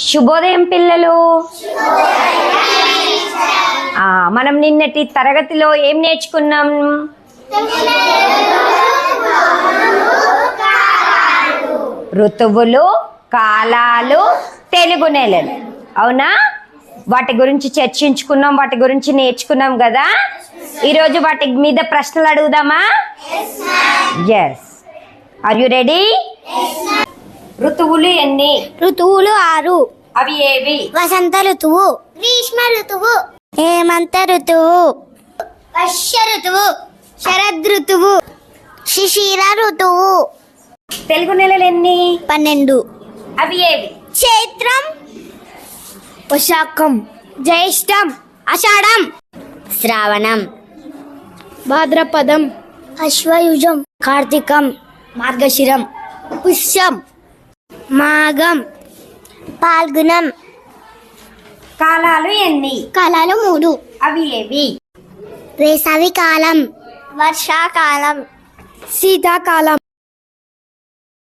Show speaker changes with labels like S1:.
S1: శుభోదయం పిల్లలు. మనం నిన్నటి తరగతిలో ఏం నేర్చుకున్నాం? ఋతువులు, కాలాలు, తెలుగు నెలలు. అవునా? వాటి గురించి చర్చించుకున్నాం, వాటి గురించి నేర్చుకున్నాం కదా. ఈరోజు వాటి మీద ప్రశ్నలు అడుగుదామా? ఎస్. Are you ready? ఋతువులు ఎన్ని?
S2: ఋతువులు 6.
S1: అవి ఏవి?
S2: వసంత ఋతువు, గ్రీష్మ ఋతువు, హేమంత ఋతువు, వర్ష ఋతువు, శరద్ ఋతువు, శిశిర ఋతువు.
S1: తెలుగు నెలలు ఎన్ని?
S2: 12.
S1: అవి ఏవి?
S2: చైత్రం, వైశాఖం, జ్యేష్టం, ఆషాఢం, శ్రావణం, భాద్రపదం, అశ్వయుజం, కార్తీకం, మార్గశిరం, పుష్యం, మాఘం, పాల్గుణం.
S1: కాలాలు ఎన్ని?
S2: కాలాలు 3.
S1: అవి ఏవి?
S2: వేసవి కాలం, వర్షాకాలం, శీతాకాలం,